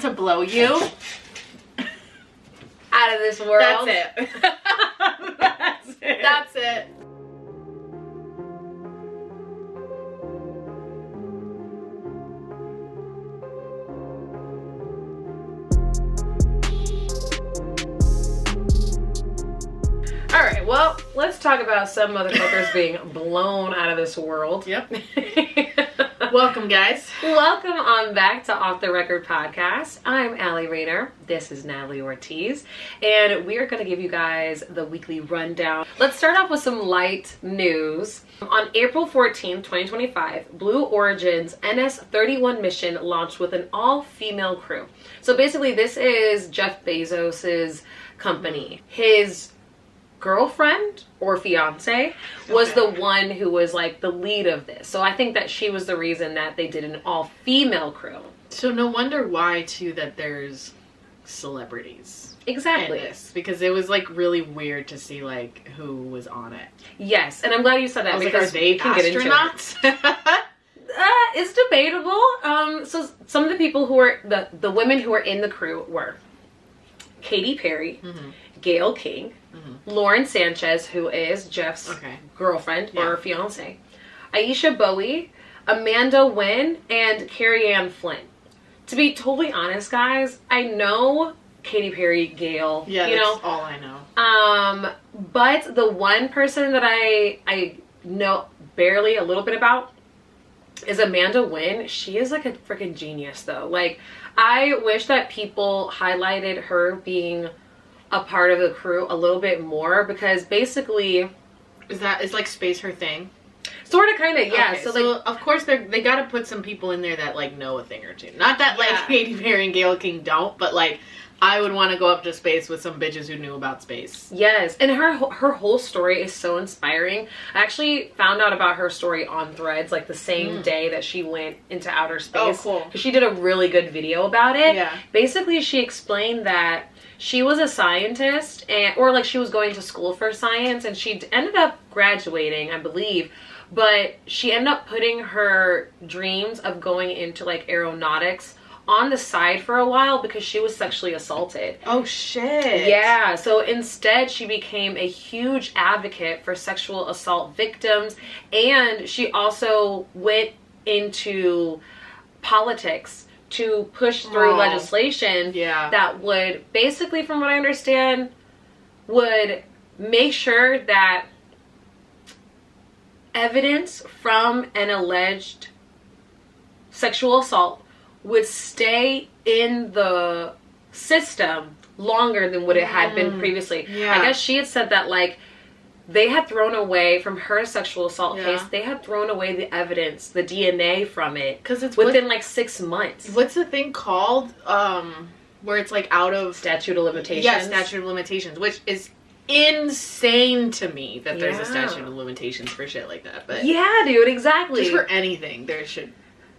to blow you out of this world. That's it. That's it. That's it. All right, well, let's talk about some motherfuckers being blown out of this world. Yep. Welcome, guys. Welcome on back to Off the Record Podcast. I'm Allie Rehner. This is Natalie Ortiz. And we are going to give you guys the weekly rundown. Let's start off with some light news. On April 14th, 2025, Blue Origin's NS-31 mission launched with an all-female crew. So basically, this is Jeff Bezos's company. His girlfriend or fiance was the one who was like the lead of this. So I think that she was the reason that they did an all-female crew. So no wonder why too that there's celebrities Exactly. in this, because it was like really weird to see like who was on it. Yes, and I'm glad you said that, I was because like, are they we can get into it. astronauts? It's debatable. So some of the people who were the women who were in the crew were Katy Perry, Gayle King, Lauren Sanchez, who is Jeff's girlfriend or fiance, Aisha Bowie, Amanda Nguyen, and Carrie Ann Flynn. To be totally honest, guys, I know Katy Perry, Gayle, that's all I know. But the one person that I know barely a little bit about is Amanda Nguyen. She is like a freaking genius, though. Like, I wish that people highlighted her being a part of the crew a little bit more, because basically Is like space her thing? Sort of, kind of, yeah. Okay, so like, of course they got to put some people in there that like know a thing or two. Not that like Katy Perry and Gayle King don't, but like I would want to go up to space with some bitches who knew about space. Yes, and her whole story is so inspiring. I actually found out about her story on Threads like the same day that she went into outer space. Oh, cool. Because she did a really good video about it. Yeah. Basically, she explained that she was a scientist, or like she was going to school for science, and she ended up graduating, I believe. But she ended up putting her dreams of going into like aeronautics on the side for a while because she was sexually assaulted. Oh shit. Yeah, so instead she became a huge advocate for sexual assault victims, and she also went into politics to push through legislation that would basically, from what I understand, would make sure that evidence from an alleged sexual assault would stay in the system longer than what it had been previously. I guess she had said that like they had thrown away from her sexual assault case, they had thrown away the evidence, the DNA from it, because it's within like 6 months. What's the thing called where it's like out of statute of limitations? Yeah, statute of limitations, which is insane to me that there's a statute of limitations for shit like that. But yeah, dude, exactly. Just for anything, there should.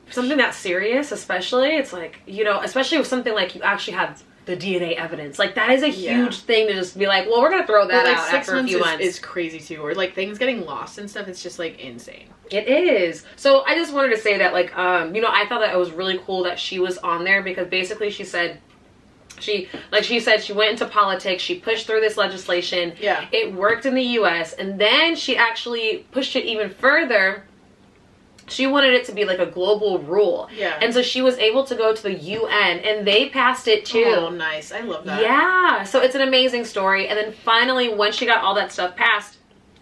Something that serious, especially, it's like, you know, especially with something like you actually have the DNA evidence. Like, that is a huge thing to just be like, well, we're going to throw that out after a few months. Is crazy, too. Or, like, things getting lost and stuff, it's just, like, insane. It is. So, I just wanted to say that, like, you know, I thought that it was really cool that she was on there, because basically she said, she went into politics, she pushed through this legislation. Yeah. It worked in the U.S., and then she actually pushed it even further. She wanted it to be like a global rule. Yeah. And so she was able to go to the UN, and they passed it too. Oh, nice. I love that. Yeah. So it's an amazing story. And then finally, when she got all that stuff passed,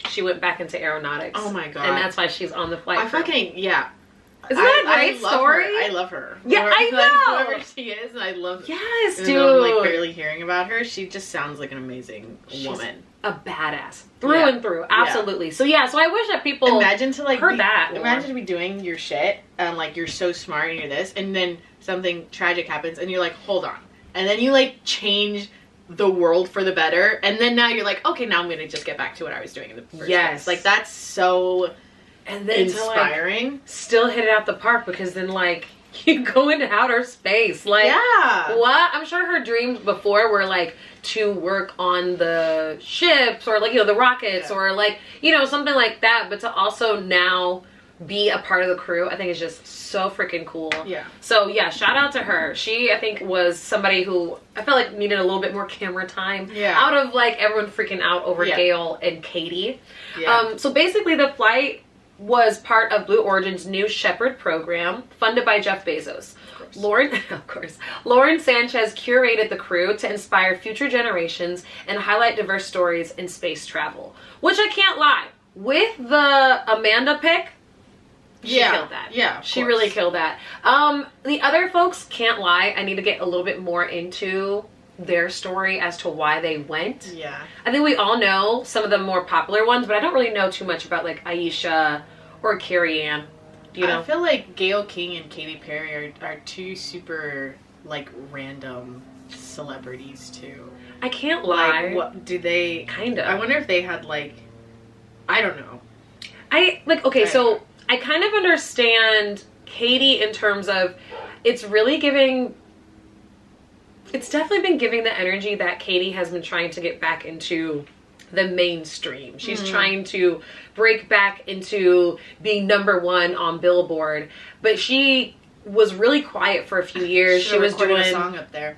she went back into aeronautics. Oh my God. And that's why she's on the flight. Isn't that a great story? I love her. Yeah, I know. Like, whoever she is, I love her. Yes, dude. I'm like barely hearing about her. She just sounds like an amazing woman. A badass through and through. Absolutely. So yeah, so I wish that people imagine to like heard that. Imagine to be doing your shit and like you're so smart and you're this, and then something tragic happens and you're like, hold on, and then you like change the world for the better, and then now you're like, okay, now I'm gonna just get back to what I was doing in the first place. Like, that's so inspiring. To, like, still hit it out the park, because then like you go into outer space. Like, what? I'm sure her dreams before were like to work on the ships, or like, you know, the rockets, or like, you know, something like that, but to also now be a part of the crew, I think is just so freaking cool. Yeah. So yeah, shout out to her. She, I think, was somebody who I felt like needed a little bit more camera time. Yeah. Out of like everyone freaking out over Gail and Katy. Yeah. So basically the flight was part of Blue Origin's new Shepherd program funded by Jeff Bezos. Lauren Sanchez curated the crew to inspire future generations and highlight diverse stories in space travel. Which I can't lie, with the Amanda pick, she killed that. Yeah, she really killed that. The other folks, can't lie, I need to get a little bit more into their story as to why they went. Yeah. I think we all know some of the more popular ones, but I don't really know too much about like Aisha or Carrie Ann. Do you know? I feel like Gayle King and Katy Perry are two super like random celebrities too. I can't lie. Like, what do they kind of? I wonder if they had like, I don't know. So I kind of understand Katy in terms of it's definitely been giving the energy that Katy has been trying to get back into the mainstream. She's trying to break back into being #1 on Billboard, but she was really quiet for a few years. She was doing a song up there.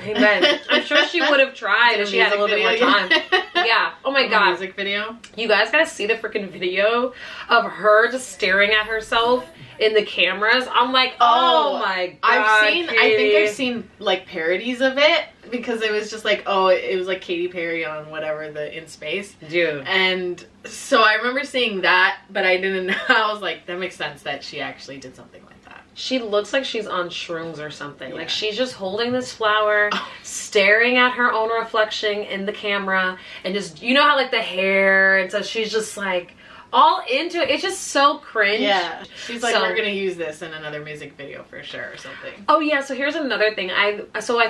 Amen. I'm sure she would have tried if she had a little bit more time. Yeah. Oh my god. Music video. You guys gotta see the freaking video of her just staring at herself in the cameras. I'm like, oh my god. I think I've seen like parodies of it because it was just like, it was like Katy Perry on whatever in space. Dude. And so I remember seeing that, but I didn't know. I was like, that makes sense that she actually did something like that. She looks like she's on shrooms or something. Yeah. Like she's just holding this flower, staring at her own reflection in the camera, and just, you know how like the hair, and so she's just like all into it. It's just so cringe. Yeah. She's like, we're gonna use this in another music video for sure or something. Oh yeah, so here's another thing. I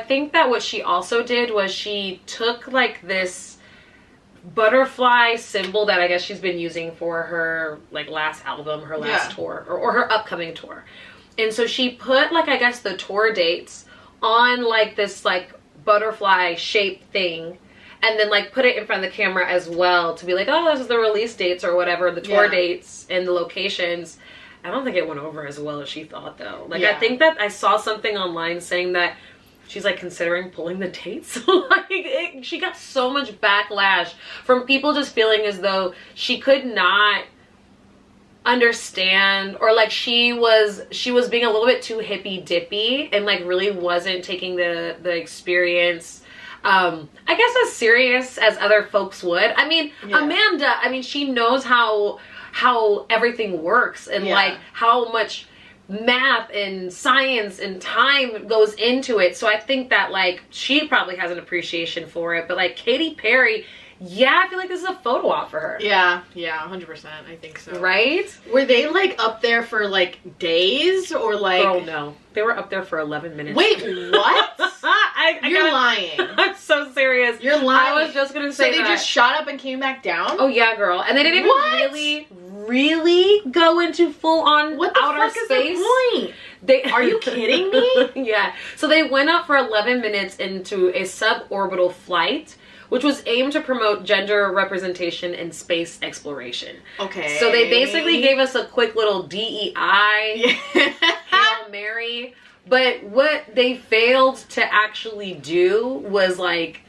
think that what she also did was she took like this butterfly symbol that I guess she's been using for her like last album, her last tour, or her upcoming tour. And so she put like, I guess the tour dates on like this like butterfly shaped thing, and then like put it in front of the camera as well to be like, oh, this is the release dates or whatever, the tour dates and the locations. I don't think it went over as well as she thought though. Like I think that I saw something online saying that she's like considering pulling the dates. She got so much backlash from people just feeling as though she could not understand, or like she was being a little bit too hippy dippy and like really wasn't taking the experience I guess as serious as other folks would. I mean, Amanda, I mean, she knows how everything works and like how much math and science and time goes into it. So I think that like she probably has an appreciation for it, but like Katy Perry, I feel like this is a photo op for her. Yeah, 100%. I think so. Right? Were they like up there for like days or like? Oh no, they were up there for 11 minutes. Wait, what? You're lying. I'm so serious. You're lying. I was just gonna say so they just shot up and came back down. Oh yeah, girl, and they didn't even really go into full on outer space. What the fuck is the point? Are you kidding me? Yeah. So they went up for 11 minutes into a suborbital flight, which was aimed to promote gender representation in space exploration. Okay. So they basically gave us a quick little DEI, Hail Mary. But what they failed to actually do was, like,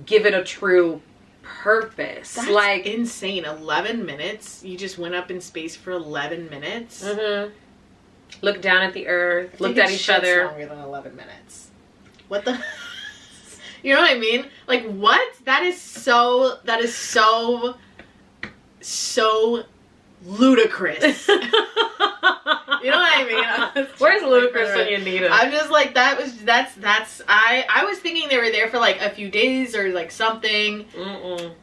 give it a true purpose. That's like insane. 11 minutes? You just went up in space for 11 minutes? Mm-hmm. Looked down at the earth, looked at each other. Longer than 11 minutes. What the... You know what I mean? Like, what? That is so ludicrous. You know what I mean? Where's ludicrous when you need it? I'm just like, I was thinking they were there for like a few days or like something. Mm-mm.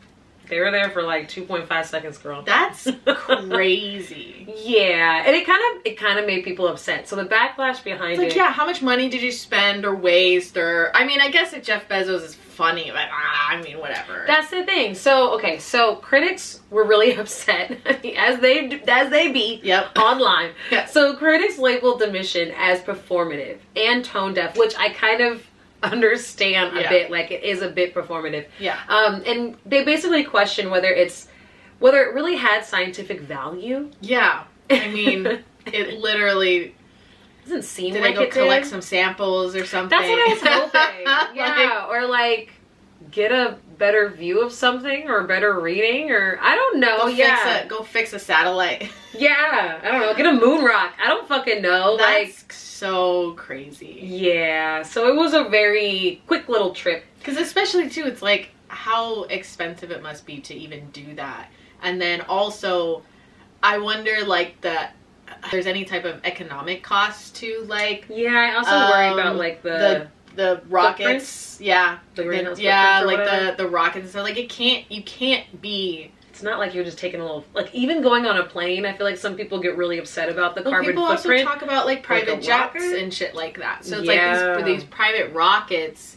They were there for like 2.5 seconds, girl. That's crazy. Yeah, and it kind of made people upset. So the backlash behind it. Yeah, how much money did you spend or waste or? I mean, I guess that Jeff Bezos is funny, but I mean, whatever. That's the thing. So okay, so critics were really upset as they be. Yep. Online. Yeah. So critics labeled the mission as performative and tone deaf, which I kind of understand a bit. Like, it is a bit performative. Yeah. And they basically question whether it really had scientific value. Yeah. I mean, it literally doesn't seem did like I go it collect did. some samples or something? That's what I was hoping. Yeah, or like get a better view of something or better reading, or I don't know. Go fix a satellite. Yeah, I don't know. Get a moon rock. I don't fucking know. That's so crazy. Yeah, so it was a very quick little trip. Because especially too, it's like how expensive it must be to even do that. And then also, I wonder like there's any type of economic cost to like. Yeah, I also worry about like the rockets. Yeah, the greenhouse. Yeah, like the rockets and stuff. Like you can't be. It's not like you're just taking a little, like even going on a plane, I feel like some people get really upset about the carbon people footprint. People also talk about like private jets and shit like that. So it's like these private rockets.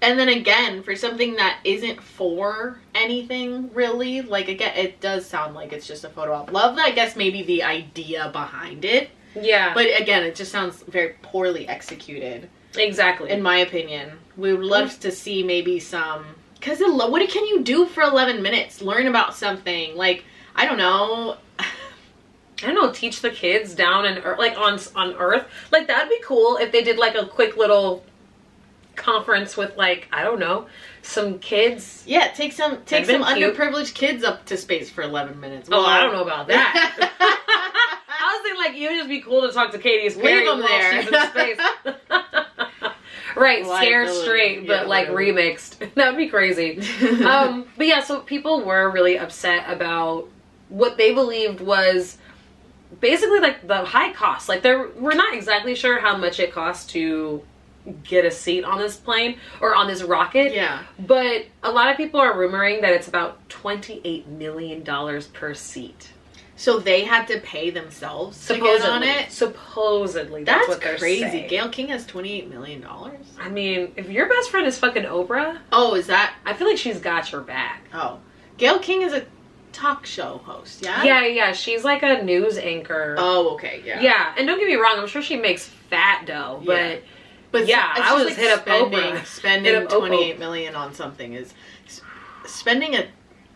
And then again, for something that isn't for anything really, like again, it does sound like it's just a photo op. Love, I guess, maybe the idea behind it. Yeah. But again, it just sounds very poorly executed. Exactly. In my opinion. We would love to see maybe some... Because what can you do for 11 minutes? Learn about something. Like, I don't know. Teach the kids down in like on Earth. Like, that'd be cool if they did like a quick little conference with like, I don't know, some kids. Yeah, take some underprivileged kids up to space for 11 minutes. Well, I don't know about that. I was thinking like, it would just be cool to talk to Katy's parents while she's in space. Right, scared straight, but like remixed. That would be crazy. But yeah, so people were really upset about what they believed was basically like the high cost. Like we're not exactly sure how much it costs to get a seat on this plane or on this rocket. Yeah. But a lot of people are rumoring that it's about $28 million per seat. So they had to pay themselves to get on it? Supposedly. That's what they're crazy. saying. Gayle King has $28 million? I mean, if your best friend is fucking Oprah... Oh, is that... I feel like she's got your back. Oh. Gayle King is a talk show host, yeah? Yeah. She's like a news anchor. Oh, okay, yeah. Yeah, and don't get me wrong, I'm sure she makes fat dough, but... But yeah, I was like hit up Oprah. Spending $28 million on something is... Spending on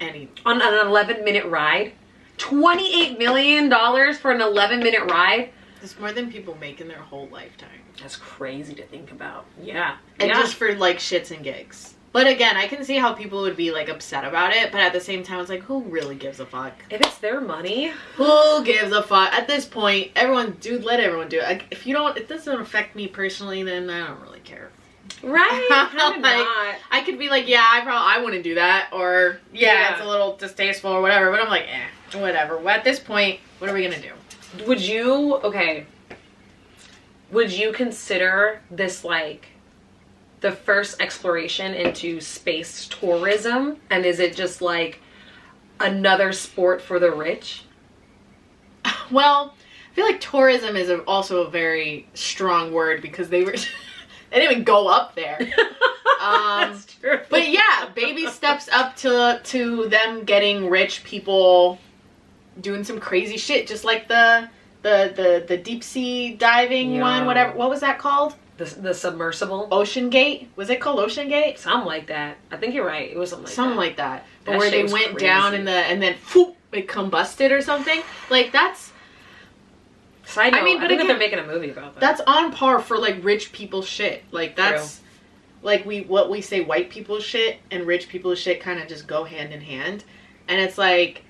an 11-minute ride? $28 million for an 11-minute ride? It's more than people make in their whole lifetime. That's crazy to think about. Yeah. And just for like shits and gigs. But again, I can see how people would be like upset about it, but at the same time, it's like, who really gives a fuck? If it's their money, who gives a fuck? At this point, let everyone do it. Like, if it doesn't affect me personally, then I don't really care. Right? Like, not. I could be like, yeah, I wouldn't do that, or it's a little distasteful or whatever. But I'm like, whatever. Well, at this point, what are we gonna do? Would you consider this like the first exploration into space tourism? And is it just like another sport for the rich? Well, I feel like tourism is also a very strong word because they didn't even go up there. That's true. But yeah, baby steps up to them getting rich people doing some crazy shit, just like the deep sea diving one, whatever. What was that called? The submersible? Ocean Gate? Was it called Ocean Gate? Something like that. I think you're right. It was something like that. But where they went down and then whoop, it combusted or something. Like that's... Side note, I mean, but I think they're making a movie about that. That's on par for like rich people shit. Like that's... True. Like what we say white people shit and rich people shit kind of just go hand in hand. And it's like...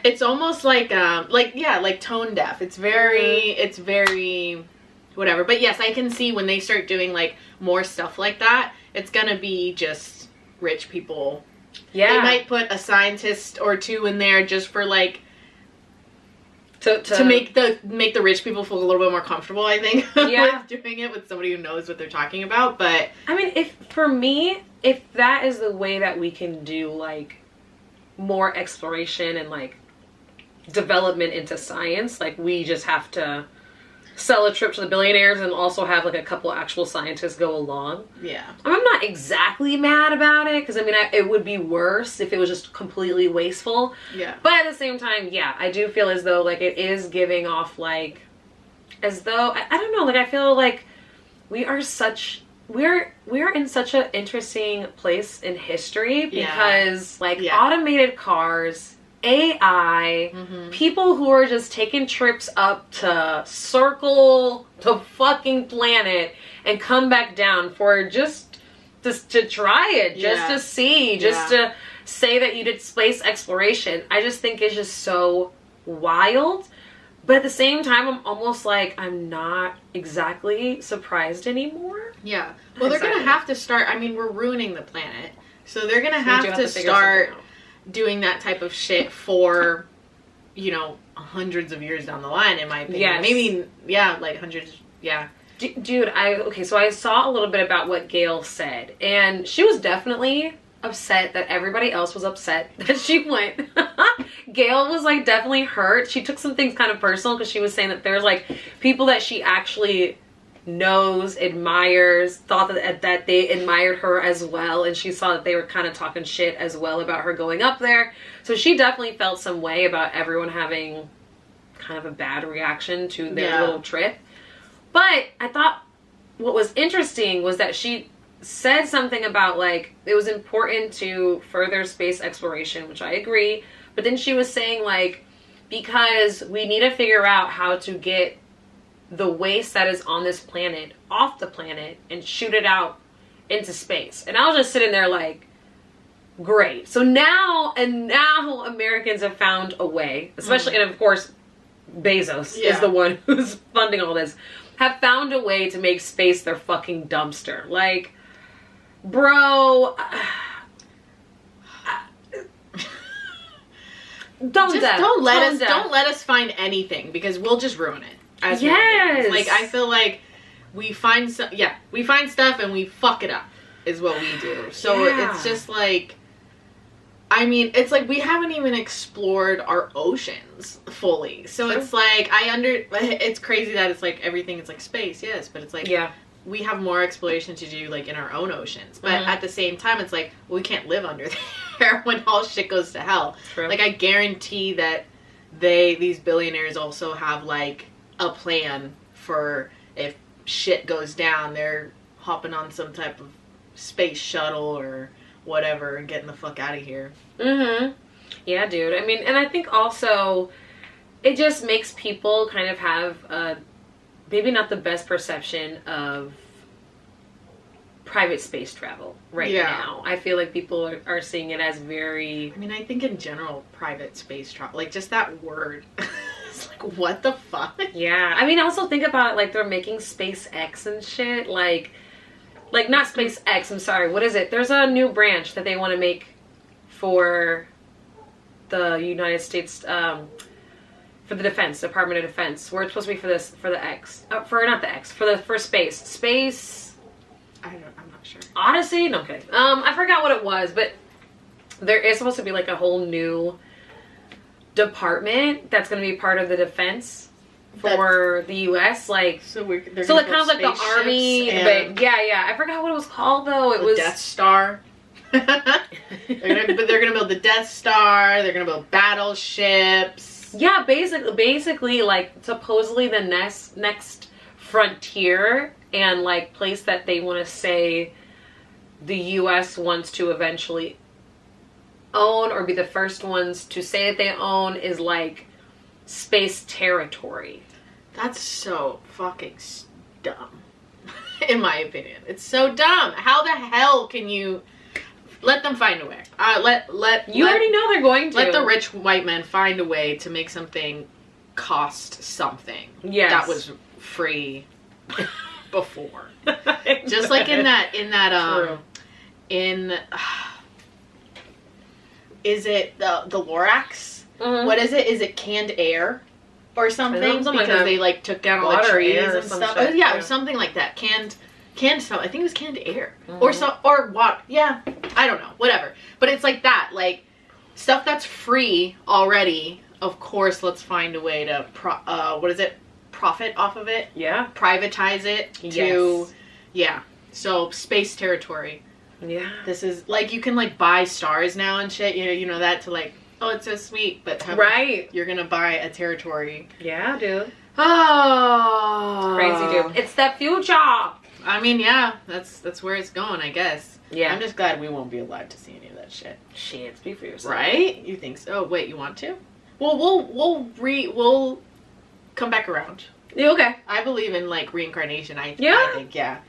It's almost like tone deaf. It's very whatever. But yes, I can see when they start doing like more stuff like that, it's gonna be just rich people. Yeah. They might put a scientist or two in there just for like to make the rich people feel a little bit more comfortable, I think. Yeah. With doing it with somebody who knows what they're talking about. But I mean, if that is the way that we can do like more exploration and like development into science, like we just have to sell a trip to the billionaires and also have like a couple actual scientists go along. Yeah. I'm not exactly mad about it because I mean it would be worse if it was just completely wasteful. Yeah. But at the same time, yeah, I do feel as though like it is giving off like as though I don't know, like I feel like we are in such an interesting place in history because automated cars AI, people who are just taking trips up to circle the fucking planet and come back down for just to try it, just to see, just to say that you did space exploration. I just think it's just so wild. But at the same time, I'm almost like, I'm not exactly surprised anymore. Yeah. Well, they're going to have to start, I mean, we're ruining the planet. So they're going to have to start doing that type of shit for, you know, hundreds of years down the line, in my opinion. Yes. Maybe, yeah, like hundreds, yeah. Dude, so I saw a little bit about what Gail said, and she was definitely upset that everybody else was upset that she went. Gail was like definitely hurt. She took some things kind of personal because she was saying that there's like people that she actually knows, admires, thought that they admired her as well, and she saw that they were kind of talking shit as well about her going up there. So she definitely felt some way about everyone having kind of a bad reaction to their little trip. But I thought what was interesting was that she said something about like it was important to further space exploration, which I agree. But then she was saying like, because we need to figure out how to get the waste that is on this planet off the planet and shoot it out into space. And I was just sitting there like, great. So now Americans have found a way, especially, and of course Bezos is the one who's funding all this, have found a way to make space their fucking dumpster. Like, bro, don't let us find anything, because we'll just ruin it. Yes. Like, I feel like we find stuff and we fuck it up is what we do. So it's just like, I mean, it's like we haven't even explored our oceans fully. So it's like, it's crazy that it's like everything is like space, yes, but it's like, we have more exploration to do like in our own oceans. But at the same time, it's like, we can't live under there when all shit goes to hell. True. Like, I guarantee that these billionaires also have like a plan for if shit goes down, they're hopping on some type of space shuttle or whatever and getting the fuck out of here. Yeah, dude. I mean, and I think also it just makes people kind of have maybe not the best perception of private space travel now. I feel like people are seeing it as very... I mean, I think in general, private space travel, like just that word, it's like, what the fuck? Yeah. I mean, also think about it, like they're making SpaceX and shit, like not SpaceX, I'm sorry, what is it? There's a new branch that they want to make for the United States, for the Department of Defense, where it's supposed to be for space. I'm not sure. Odyssey? No, okay. I forgot what it was, but there is supposed to be like a whole new department that's going to be part of the defense for the U.S. Like, so they're kind of like the army, but I forgot what it was called though. It was Death Star. they're gonna build the Death Star. They're gonna build battleships. Yeah, basically, like supposedly the next frontier and like place that they want to say the U.S. wants to eventually own or be the first ones to say that they own is like space territory. That's so fucking dumb, in my opinion. It's so dumb. How the hell can you let them find a way? You already know they're going to. Let the rich white men find a way to make something cost something. Yes. That was free before. Just like in that is it the Lorax? Mm-hmm. What is it? Is it canned air or something? Because they like took down all the trees and stuff. Yeah, or something like that. Canned stuff. I think it was canned air. Mm-hmm. or water. Yeah, I don't know. Whatever. But it's like that, like stuff that's free already. Of course, let's find a way to profit off of it. Yeah. Privatize it to So space territory. Yeah. This is like, you can like buy stars now and shit. You know that, to like, oh, it's so sweet, but you're gonna buy a territory. Yeah, dude. Oh, it's crazy, dude. It's the future. I mean, yeah, that's where it's going, I guess. Yeah. I'm just glad we won't be alive to see any of that shit. Shit, speak for yourself. Right? You think so? Wait, you want to? Well, we'll come back around. Yeah, okay. I believe in like reincarnation. I think, yeah.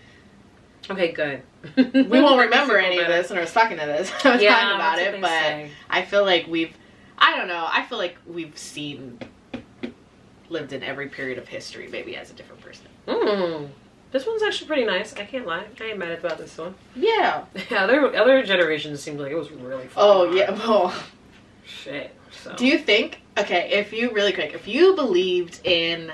Okay, good. We won't remember any of this when I was talking to this. I was talking about it, but say. I feel like I don't know, I feel like we've lived in every period of history, maybe as a different person. This one's actually pretty nice. I can't lie. I ain't mad about this one. Yeah. Other generations seemed like it was really fun. Oh, yeah. Oh. Shit. So. Do you think, okay, if you believed in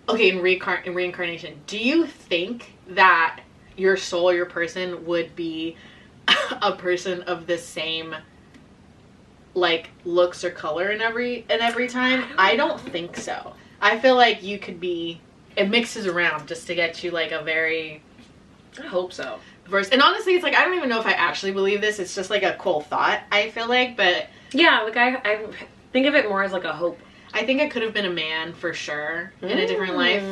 reincarnation, do you think that your soul, your person, would be a person of the same like looks or color in every time? I don't think so. I feel like you could be, it mixes around just to get you like a very, I hope so. verse. And honestly, it's like I don't even know if I actually believe this. It's just like a cool thought, I feel like, but yeah, like I think of it more as like a hope. I think I could have been a man for sure in a different life.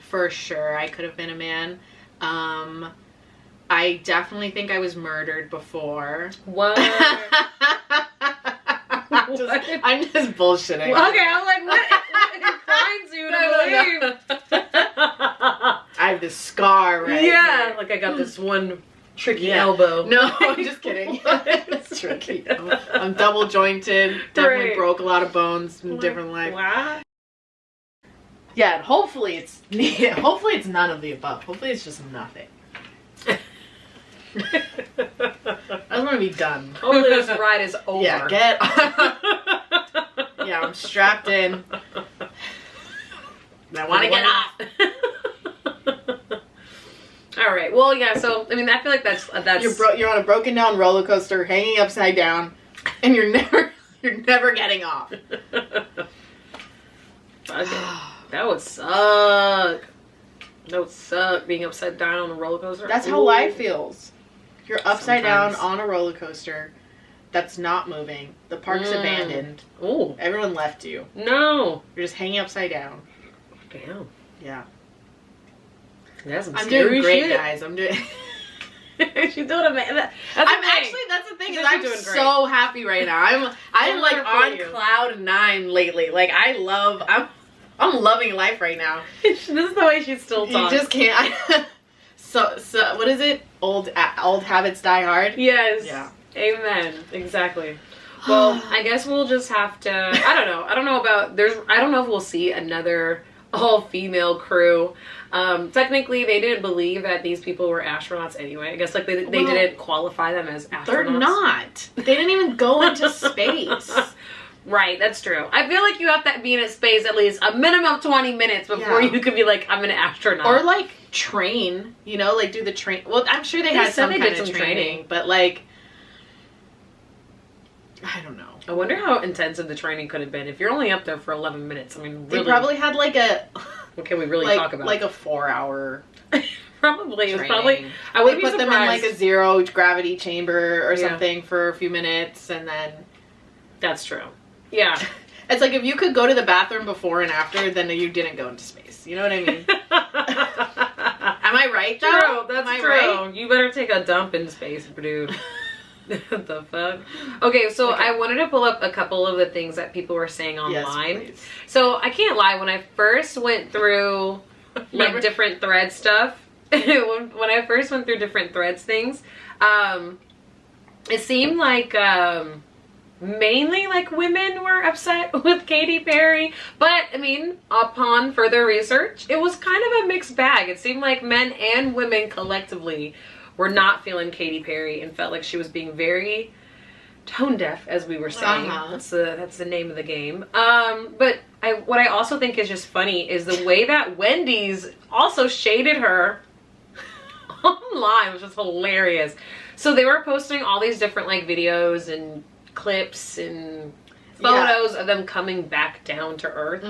For sure, I could have been a man. I definitely think I was murdered before. What? I'm just bullshitting. Well, okay, I'm like, what inclines you to believe? I have this scar right Yeah, here. like I got this one tricky elbow. No, I'm just kidding. It's tricky. I'm double jointed. Definitely broke a lot of bones in different life. Wow. Yeah, and hopefully it's none of the above. Hopefully it's just nothing. I just want to be done. Hopefully this ride is over. Yeah, yeah, I'm strapped in. I want to get off. All right. Well, yeah. So I mean, I feel like that's you're on a broken down roller coaster, hanging upside down, and you're never getting off. Okay. That would suck. That would suck being upside down on a roller coaster. That's how life feels. You're upside Sometimes. down on a roller coaster that's not moving. The park's abandoned. Ooh. Everyone left you. No. You're just hanging upside down. Damn. Yeah. That's some I'm scary doing great, shit. guys. I'm doing. She's doing amazing. That's the thing is I'm doing great. so happy right now. I'm like on cloud 9 lately. Like I'm loving life right now. This is the way she still talks. You just can't. So what is it? Old habits die hard. Yes. Yeah. Amen. Exactly. Well, I guess we'll just have to. I don't know. I don't know if we'll see another all-female crew. Technically, they didn't believe that these people were astronauts anyway. I guess like they didn't qualify them as astronauts. They're not. They didn't even go into space. Right, that's true. I feel like you have to be in a space at least a minimum of 20 minutes before you could be like, I'm an astronaut. Or like train, like do the train. Well, I'm sure they had some kind of training, but like, I don't know. I wonder how intensive the training could have been if you're only up there for 11 minutes. I mean, really. They probably had like a. What can we really talk about? Like a 4-hour. Probably. It was probably. I would put them in like a zero gravity chamber or something for a few minutes, and then. That's true. Yeah. It's like if you could go to the bathroom before and after, then you didn't go into space. You know what I mean? Am I right, though? True. That's true. Right? You better take a dump in space, dude. What the fuck? Okay, so I wanted to pull up a couple of the things that people were saying online. Yes, so I can't lie, when I first went through like different thread stuff, when I first went through different threads things, it seemed like mainly like women were upset with Katy Perry, but I mean, upon further research, it was kind of a mixed bag. It seemed like men and women collectively were not feeling Katy Perry and felt like she was being very tone deaf, as we were saying. That's the name of the game. But what I also think is just funny is the way that Wendy's also shaded her online, which was hilarious. So they were posting all these different like videos and clips and photos of them coming back down to Earth.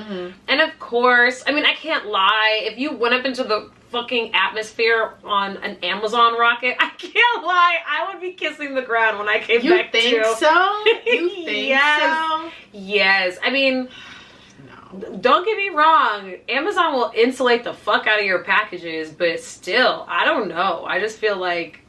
And of course, I mean, I can't lie, if you went up into the fucking atmosphere on an Amazon rocket, I can't lie, I would be kissing the ground when I came back too. You think so? You think so? Yes. I mean, no. know. Don't get me wrong. Amazon will insulate the fuck out of your packages, but still, I don't know. I just feel like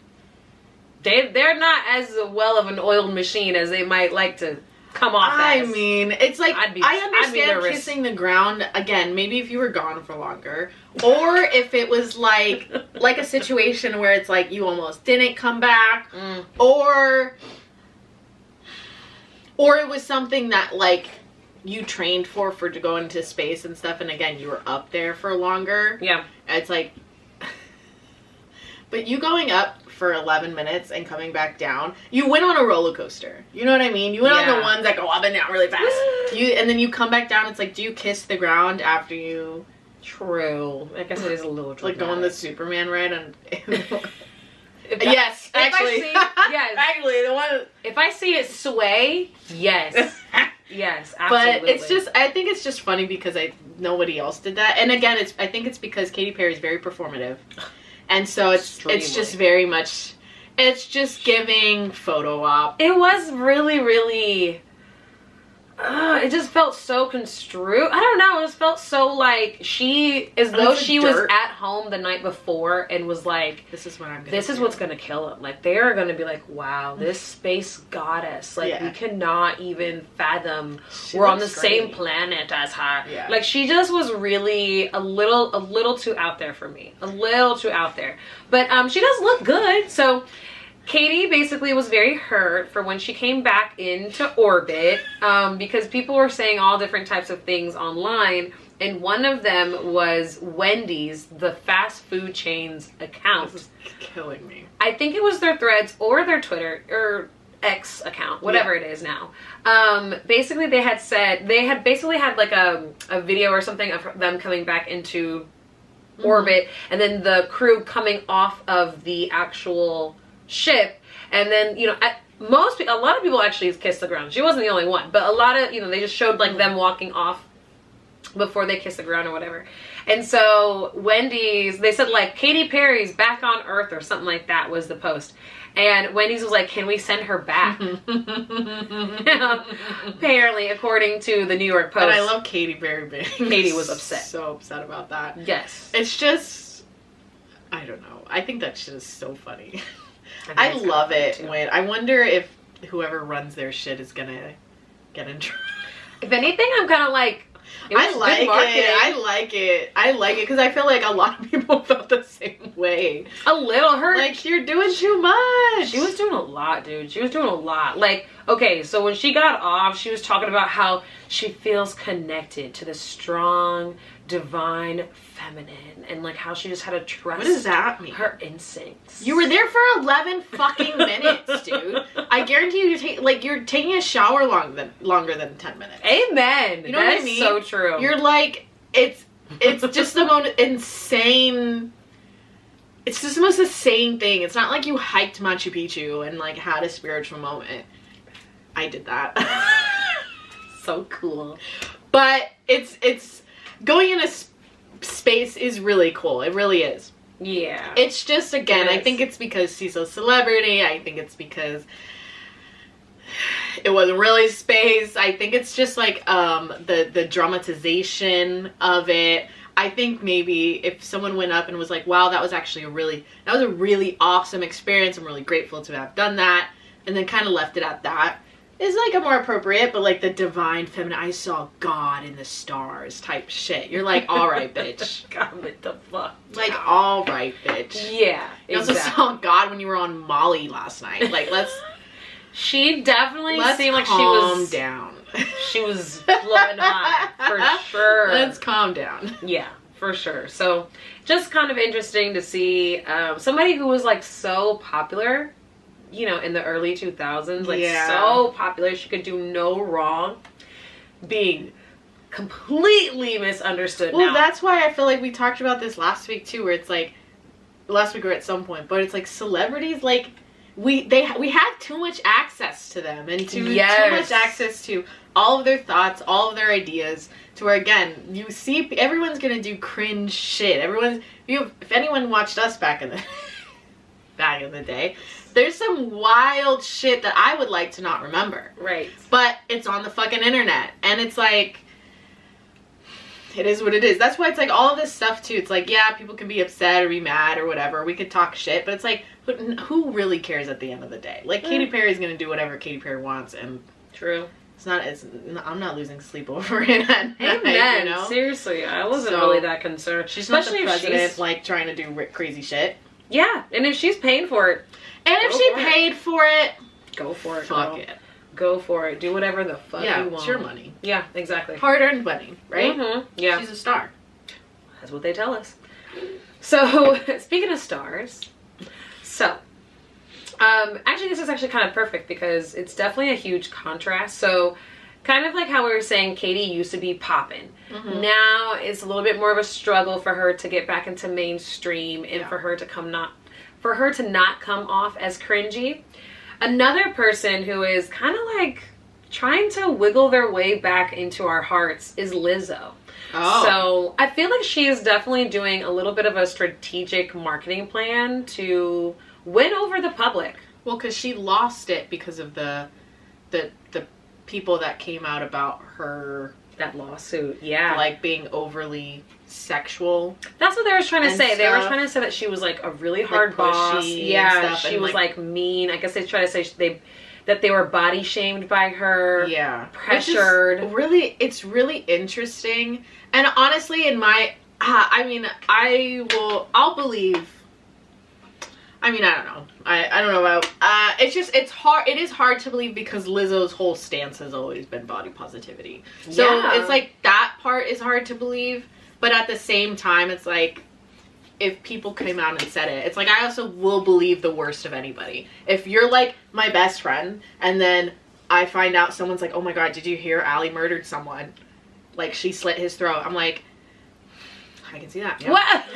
they're not as well of an oiled machine as they might like to come off I as. mean, it's like, I understand kissing the ground, again, maybe if you were gone for longer, or if it was like a situation where it's like you almost didn't come back, or it was something that like you trained for to go into space and stuff, and again, you were up there for longer. Yeah. It's like, but you going up for 11 minutes and coming back down, you went on a roller coaster. You know what I mean? You went on the ones that go up and down really fast. And then you come back down. It's like, do you kiss the ground after you? True. I guess it is a little dramatic. Like go on the Superman ride and. Yes, actually. Yes. Actually, the one. If I see it sway, yes. Yes, absolutely. But it's just, I think it's just funny because nobody else did that. And again, I think it's because Katy Perry is very performative. And so it's just very much, it's just giving photo op. It was really, really, it just felt so construed. I don't know, it just felt so like as though she was at home the night before and was like, this is what I'm gonna This is what's gonna kill him. Like, they are gonna be like, wow, this space goddess. Like, we cannot even fathom we're on the same planet as her. Yeah. Like, she just was really a little too out there for me. A little too out there. But she does look good, so Katy basically was very hurt for when she came back into orbit, because people were saying all different types of things online, and one of them was Wendy's, the fast food chain's account. This is killing me. I think it was their Threads or their Twitter or X account, whatever it is now. Basically, they had basically had like a video or something of them coming back into orbit, and then the crew coming off of the actual ship, and then a lot of people actually kissed the ground. She wasn't the only one, but a lot of they just showed like them walking off before they kissed the ground or whatever. And so Wendy's, they said like Katy Perry's back on Earth or something like that was the post, and Wendy's was like, can we send her back? Apparently, according to the New York Post. And I love Katy very big. Katy was upset. So upset about that. Yes. It's just, I don't know. I think that shit is so funny. I love it when, I wonder if whoever runs their shit is gonna get in trouble. If anything, I'm kind of like, I like it because I feel like a lot of people felt the same way. A little hurt. Like, you're doing too much. She was doing a lot, dude. She was doing a lot. Like, okay, so when she got off, she was talking about how she feels connected to the strong, divine feminine, and like how she just had to trust. What does that mean? Her instincts. You were there for 11 fucking minutes, dude. I guarantee you're taking a shower longer than 10 minutes. Amen. You know what I mean? So true. You're like, it's just the most insane. It's just the most insane thing. It's not like you hiked Machu Picchu and like had a spiritual moment. I did that. So cool. But it's going into space is really cool. It really is. Yeah. It's just, again, I think it's because she's a celebrity. I think it's because it wasn't really space. I think it's just like the dramatization of it. I think maybe if someone went up and was like, wow, that was actually a really awesome experience. I'm really grateful to have done that. And then kind of left it at that. Is like a more appropriate, but like the divine feminine, I saw God in the stars type shit. You're like, all right, bitch. God, what the fuck? Like, all right, bitch. Yeah, you also saw God when you were on Molly last night. Like, She definitely seemed like she was calm down. She was flowing high for sure. Let's calm down. Yeah, for sure. So, just kind of interesting to see somebody who was like so popular. In the early 2000s, like so popular, she could do no wrong, being completely misunderstood. Well, that's why I feel like we talked about this last week too, where it's like, last week or at some point, but it's like celebrities, like we had too much access to them and too much access to all of their thoughts, all of their ideas, to where again, you see everyone's gonna do cringe shit. If anyone watched us back in the day, there's some wild shit that I would like to not remember. Right. But it's on the fucking internet. And it's like, it is what it is. That's why it's like all of this stuff too. It's like, yeah, people can be upset or be mad or whatever. We could talk shit, but it's like, who really cares at the end of the day? Like, Katy Perry's gonna do whatever Katy Perry wants, and true. I'm not losing sleep over it. Amen. You know? Seriously, I wasn't really that concerned. She's especially not the president, if she's like trying to do crazy shit. Yeah, and if she's paying for it, and if she paid for it, go for it. Fuck it. Go for it. Do whatever the fuck you want. It's your money. Yeah, exactly. Hard-earned money, right? Mm-hmm. Yeah. She's a star. That's what they tell us. So, speaking of stars, actually this is actually kind of perfect because it's definitely a huge contrast. So, kind of like how we were saying Katy used to be poppin'. Mm-hmm. Now it's a little bit more of a struggle for her to get back into mainstream and for her to not come off as cringy. Another person who is kind of like trying to wiggle their way back into our hearts is Lizzo. Oh. So I feel like she is definitely doing a little bit of a strategic marketing plan to win over the public. Well, because she lost it because of the people that came out about her. That lawsuit, yeah. Like being overly sexual. That's what they were trying to say. Stuff. They were trying to say that she was like a really hard boss. Yeah, she was like mean. I guess they try to say that they were body shamed by her. Yeah. Pressured. It's really interesting. And honestly, I'll believe. I mean, I don't know. I don't know about, it's hard. It is hard to believe because Lizzo's whole stance has always been body positivity. So it's like that part is hard to believe. But at the same time, it's like, if people came out and said it, it's like, I also will believe the worst of anybody. If you're like my best friend and then I find out someone's like, oh my God, did you hear Allie murdered someone? Like she slit his throat. I'm like, I can see that. Yeah. What?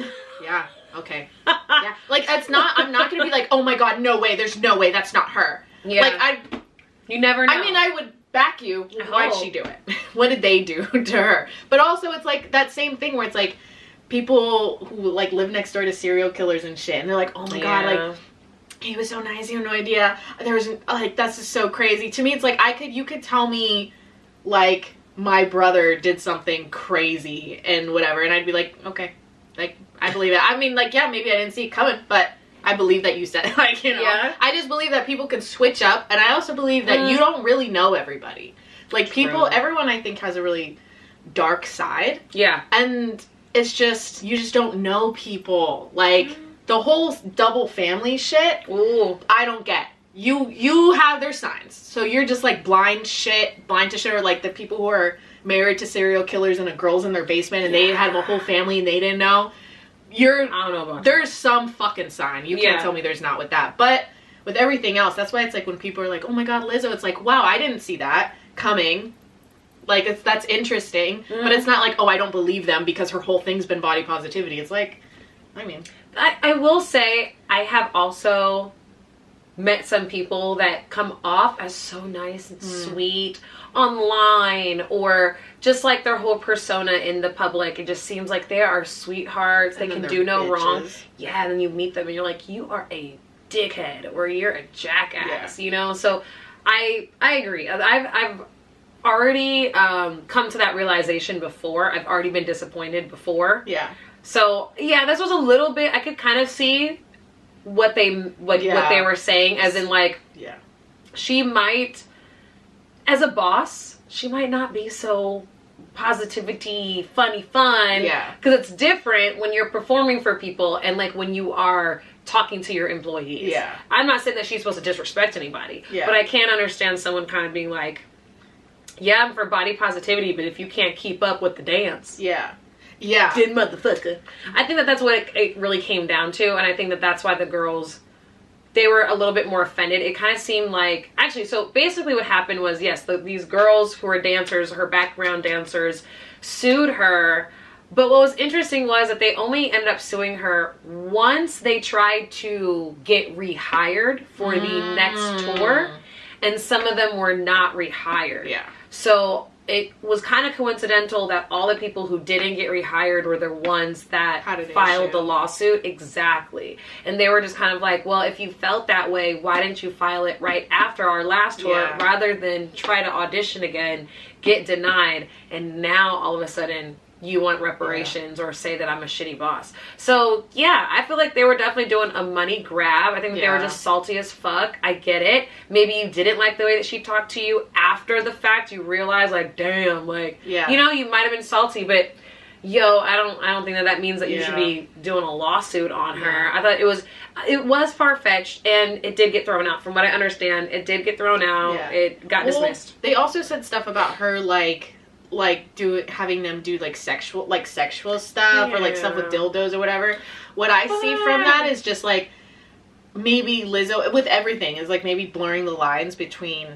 Yeah. Okay. Yeah. Like, I'm not going to be like, oh my God, no way. There's no way. That's not her. Yeah. Like, you never know. I mean, I would back you. Why'd she do it? What did they do to her? But also, it's like that same thing where it's like people who like live next door to serial killers and shit. And they're like, oh my God, like, he was so nice. You have no idea. There was like, that's just so crazy. To me, it's like, you could tell me like my brother did something crazy and whatever. And I'd be like, okay. Like, I believe it. I mean, like, yeah, maybe I didn't see it coming, but I believe that you said it. Like, you know. Yeah. I just believe that people can switch up, and I also believe that you don't really know everybody. Like, everyone I think has a really dark side. Yeah. And it's just, you just don't know people. Like, the whole double family shit, I don't get. You have their signs. So you're just, like, blind to shit, or, like, the people who are married to serial killers and a girl's in their basement and they had a whole family and they didn't know. I don't know about there's that. Some fucking sign. You can't tell me there's not with that. But with everything else, that's why it's like when people are like, oh my God, Lizzo, it's like, wow, I didn't see that coming. Like, that's interesting. But it's not like, oh, I don't believe them because her whole thing's been body positivity. It's like, I mean. I will say, I have also met some people that come off as so nice and sweet online, or just like their whole persona in the public. It just seems like they are sweethearts. They can do no wrong. Yeah, and then you meet them and you're like, you are a dickhead or you're a jackass, you know? So I agree. I've already come to that realization before. I've already been disappointed before. Yeah. So yeah, this was a little bit, I could kind of see what they were saying, as in like, she might, as a boss, she might not be so positivity, fun. Yeah. Because it's different when you're performing for people and like when you are talking to your employees. Yeah. I'm not saying that she's supposed to disrespect anybody. Yeah. But I can't understand someone kind of being like, yeah, I'm for body positivity, but if you can't keep up with the dance. Yeah. Yeah. Did motherfucker. I think that that's what it really came down to, and I think that that's why the girls, they were a little bit more offended. It kind of seemed like, actually, so basically what happened was, yes, these girls who were dancers, her background dancers, sued her, but what was interesting was that they only ended up suing her once they tried to get rehired for the next tour, and some of them were not rehired. Yeah. So it was kind of coincidental that all the people who didn't get rehired were the ones that filed the lawsuit. Exactly. And they were just kind of like, well, if you felt that way, why didn't you file it right after our last tour rather than try to audition again, get denied, and now all of a sudden you want reparations or say that I'm a shitty boss. So yeah, I feel like they were definitely doing a money grab. I think they were just salty as fuck. I get it. Maybe you didn't like the way that she talked to you after the fact. You realize like, damn, like, you know, you might have been salty, but yo, I don't think that means that you should be doing a lawsuit on her. I thought it was far-fetched, and it did get thrown out. From what I understand, it did get thrown out. It got dismissed. They also said stuff about her having them do like sexual stuff or like stuff with dildos or whatever. What I see from that is just like maybe Lizzo with everything is like maybe blurring the lines between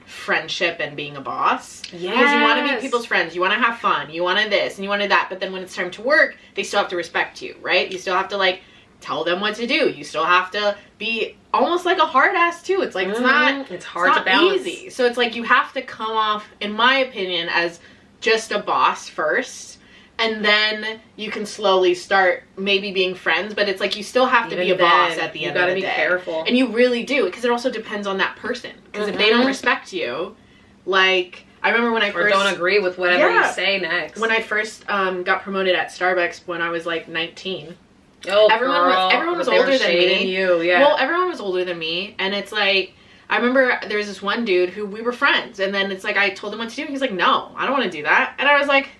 friendship and being a boss. Because you want to be people's friends, you want to have fun, you wanted this and you wanted that, but then when it's time to work, they still have to respect you, right? You still have to like tell them what to do. You still have to be almost like a hard ass too. It's like it's hard to balance. Easy. So it's like you have to come off, in my opinion, as just a boss first, and then you can slowly start maybe being friends, but it's like you still have to be a boss at the end of the day. You gotta be careful. And you really do, because it also depends on that person. Because if they don't respect you, like, I remember when I first... Or don't agree with whatever you say next. When I first got promoted at Starbucks when I was like 19. Oh, everyone was older than me. Well, everyone was older than me, and it's like, I remember there was this one dude who we were friends, and then it's like I told him what to do, and he's like, no, I don't want to do that. And I was like,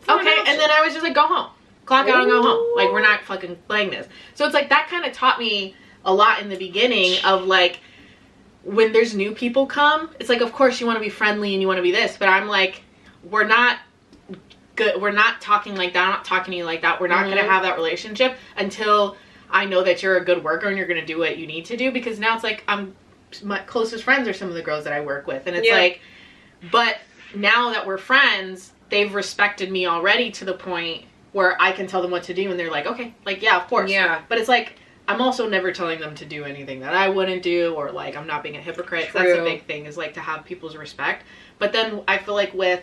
okay, and then I was just like, go home. Clock out and go home. Like, we're not fucking playing this. So it's like, that kind of taught me a lot in the beginning of like, when there's new people come, it's like, of course you want to be friendly and you want to be this, but I'm like, we're not good. We're not talking like that. I'm not talking to you like that. We're not going to have that relationship until I know that you're a good worker and you're going to do what you need to do, because now it's like, my closest friends are some of the girls that I work with, and it's like, but now that we're friends, they've respected me already to the point where I can tell them what to do, and they're like, okay, like, yeah, of course. But it's like, I'm also never telling them to do anything that I wouldn't do, or like, I'm not being a hypocrite. That's a big thing, is like to have people's respect. But then I feel like with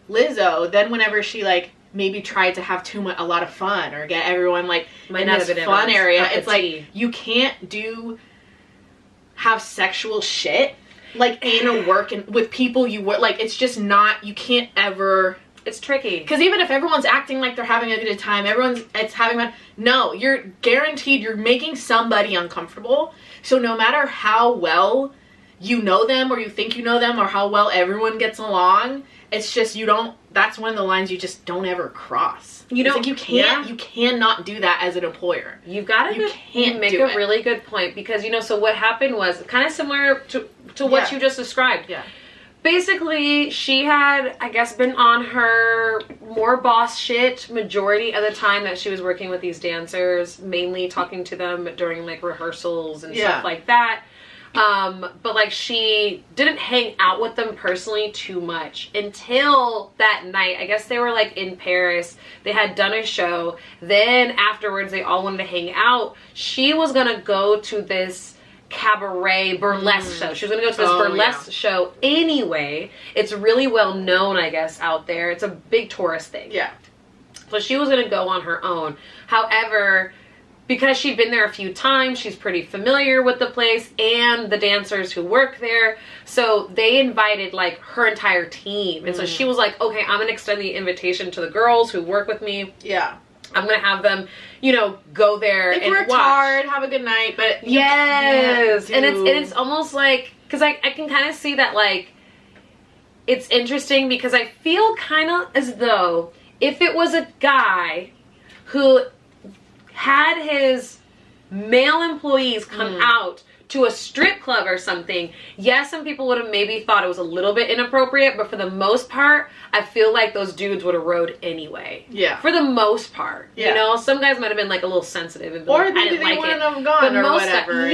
Lizzo, then whenever she like maybe tried to have a lot of fun or get everyone like in this fun area, it's like, you can't have sexual shit like in a work and with people you work, like, it's just not, you can't ever. It's tricky, because even if everyone's acting like they're having a good time, it's having fun, no, you're guaranteed you're making somebody uncomfortable. So no matter how well you know them, or you think you know them, or how well everyone gets along, it's just, that's one of the lines you just don't ever cross. You don't, like, you cannot do that as an employer. You've got to make a really good point, because, you know, so what happened was kind of similar to what you just described. Basically, she had, I guess, been on her more boss shit majority of the time that she was working with these dancers, mainly talking to them during like rehearsals and stuff like that. But like, she didn't hang out with them personally too much until that night. I guess they were like in Paris. They had done a show. Then afterwards, they all wanted to hang out. She was gonna go to this cabaret burlesque show. She was gonna go to this burlesque show anyway. It's really well known, I guess, out there. It's a big tourist thing. So she was gonna go on her own. However, because she'd been there a few times, she's pretty familiar with the place and the dancers who work there. So they invited like her entire team. And so she was like, okay, I'm gonna extend the invitation to the girls who work with me. I'm gonna have them, you know, go there and worked hard, have a good night, but and it's almost like, because I can kind of see that, like, it's interesting, because I feel kind of as though if it was a guy who had his male employees come out to a strip club or something, yes, some people would have maybe thought it was a little bit inappropriate, but for the most part, I feel like those dudes would have rode anyway. For the most part. You know, some guys might have been like a little sensitive and or like, maybe they wouldn't have gone or whatever.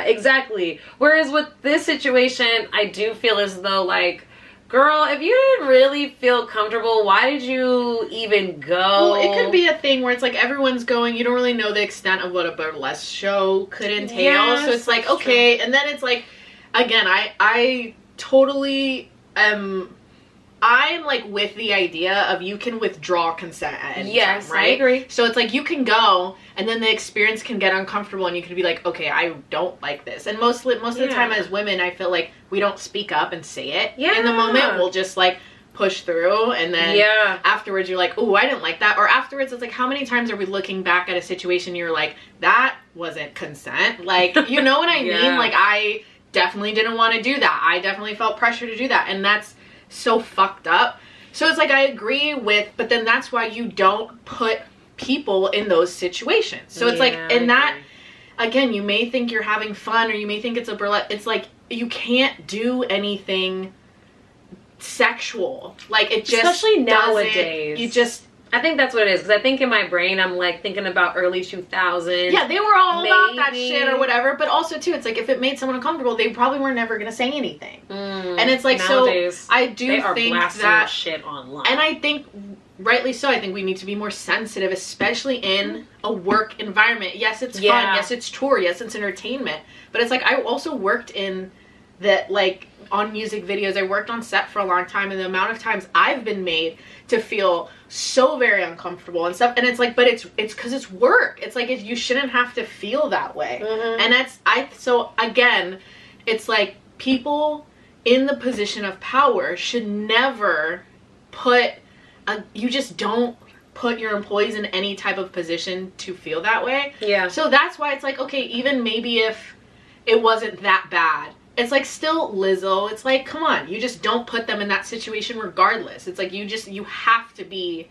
Exactly. Whereas with this situation, I do feel as though, like, girl, if you didn't really feel comfortable, why did you even go? Well, it could be a thing where it's like everyone's going, you don't really know the extent of what a burlesque show could entail. So it's like, okay, and then it's like, again, I totally am, I'm like with the idea of you can withdraw consent at any time, right? I agree. So it's like you can go, and then the experience can get uncomfortable, and you can be like, okay, I don't like this. And most of the time as women, I feel like we don't speak up and say it in the moment. We'll just like push through, and then afterwards you're like, oh, I didn't like that. Or afterwards it's like, how many times are we looking back at a situation you're like, that wasn't consent? Like, you know what I mean? Like, I definitely didn't want to do that. I definitely felt pressure to do that, and that's so fucked up. So it's like, I agree with, but then that's why you don't put people in those situations. So it's like, and that, again, you may think you're having fun, or you may think it's a burlesque. It's like, you can't do anything sexual. Like, it just, especially nowadays. You just, I think that's what it is, because I think in my brain I'm like thinking about early 2000s. Yeah, they were all about that shit or whatever, but also too, it's like, if it made someone uncomfortable, they probably were never gonna say anything. And it's like, nowadays, so I do think that shit online, and I think rightly so. I think we need to be more sensitive, especially in a work environment. Yes, it's fun. Yes, it's tour. Yes, it's entertainment. But it's like, I also worked in that, like, on music videos. I worked on set for a long time, and the amount of times I've been made to feel so very uncomfortable and stuff. And it's like, but it's because it's work. It's like, you shouldn't have to feel that way. And that's, so again, it's like, people in the position of power should never put, you just don't put your employees in any type of position to feel that way. Yeah. So that's why it's like, okay, even maybe if it wasn't that bad, it's like, still Lizzo, it's like, come on, you just don't put them in that situation regardless. It's like, you have to be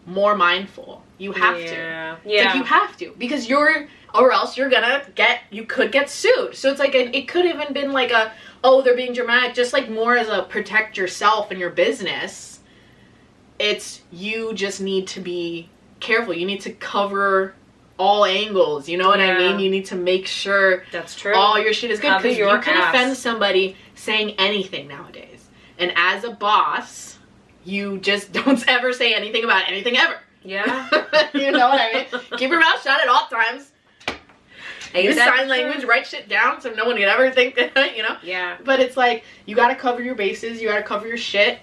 more mindful. You have to. Yeah. It's like, you have to, because or else you could get sued. So it's like, it could have even been like oh, they're being dramatic, just like more as a protect yourself and your business. It's, you just need to be careful. You need to cover all angles, you know what I mean? You need to make sure that's true. All your shit is good, because you can offend somebody saying anything nowadays. And as a boss, you just don't ever say anything about anything ever. Yeah. You know what I mean? Keep your mouth shut at all times. Use sign language, write shit down so no one could ever think that, you know? Yeah. But it's like, you gotta cover your bases, you gotta cover your shit.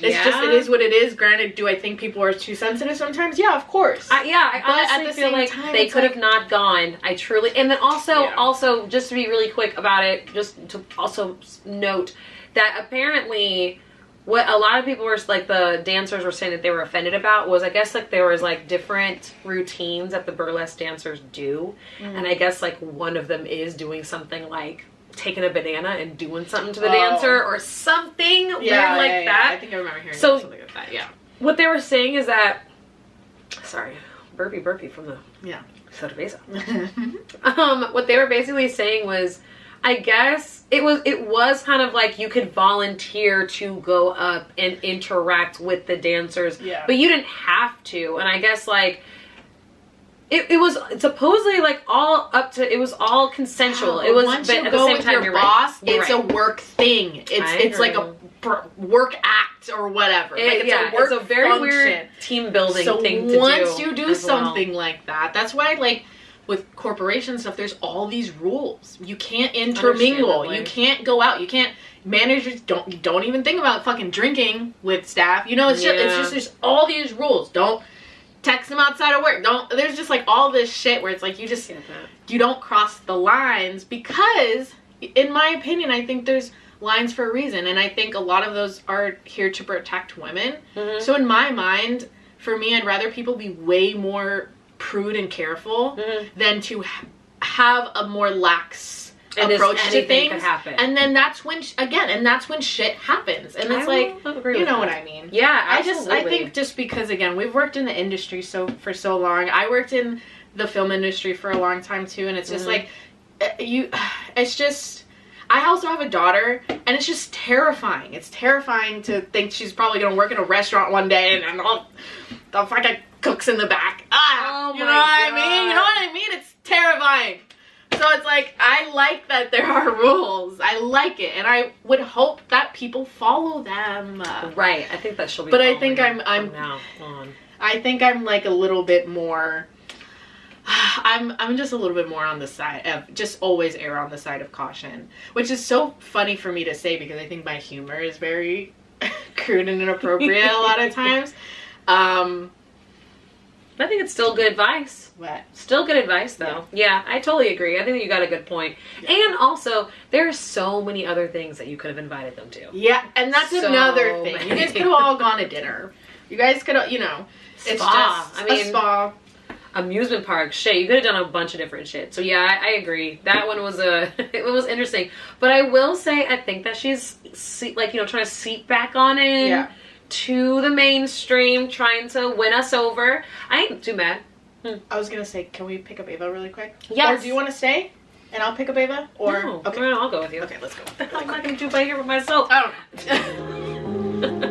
It's just, it is what it is. Granted, do I think people are too sensitive sometimes? Yeah, of course. I honestly feel like they could have not gone. I truly, and then also, just to be really quick about it, just to also note that apparently what a lot of people were, like, the dancers were saying that they were offended about was, I guess, like, there was, like, different routines that the burlesque dancers do. And I guess, like, one of them is doing something like taking a banana and doing something to the dancer or something weird like that. I think I remember hearing something like that. Yeah. What they were saying is that, sorry, burpee from the cerveza. What they were basically saying was, I guess it was kind of like you could volunteer to go up and interact with the dancers, but you didn't have to. And I guess, like, it was supposedly, like, all up to, it was all consensual. It was, once but you at go the same with time, your boss, it's a work thing. It's like a work act or whatever. It's a very function. Weird team building thing to do. Once you do something like that, that's why, like, with corporation stuff, there's all these rules. You can't intermingle. You can't go out. You can't. Managers don't even think about fucking drinking with staff. You know, it's just there's all these rules. Don't text them outside of work. There's just, like, all this shit where it's like, you don't cross the lines, because in my opinion, I think there's lines for a reason, and I think a lot of those are here to protect women. So in my mind, for me, I'd rather people be way more prude and careful than to have a more lax approach to things. And then that's when that's when shit happens, and it's like, you know what I mean? Yeah, absolutely. I think just because, again, we've worked in the industry for so long. I worked in the film industry for a long time too, and it's just like, it's just, I also have a daughter, and it's just terrifying. It's terrifying to think she's probably gonna work in a restaurant one day, and the fucking cooks in the back. You know what I mean? You know what I mean? It's terrifying. So it's like, I like that there are rules. I like it, and I would hope that people follow them. Right. I think that she'll be. But I think I'm now on. I think I'm, like, a little bit more. I'm just a little bit more on the side of just always err on the side of caution, which is so funny for me to say, because I think my humor is very crude and inappropriate a lot of times. I think it's still good advice. What? Still good advice, though. Yeah, I totally agree. I think that you got a good point. Yeah. And also, there are so many other things that you could have invited them to. Yeah, and that's another thing. You guys could have all gone to dinner. You guys could have, you know, it's spa. just a spa. Amusement park, shit. You could have done a bunch of different shit. So yeah, I agree. That one was it was interesting. But I will say, I think that she's like, you know, trying to seep back on in to the mainstream, trying to win us over. I ain't too mad. I was gonna say, can we pick up Ava really quick? Yes. Or do you want to stay and I'll pick up Ava? Or no, okay, I'll go with you. Okay, let's go. I'm not gonna do by here with myself. I don't know.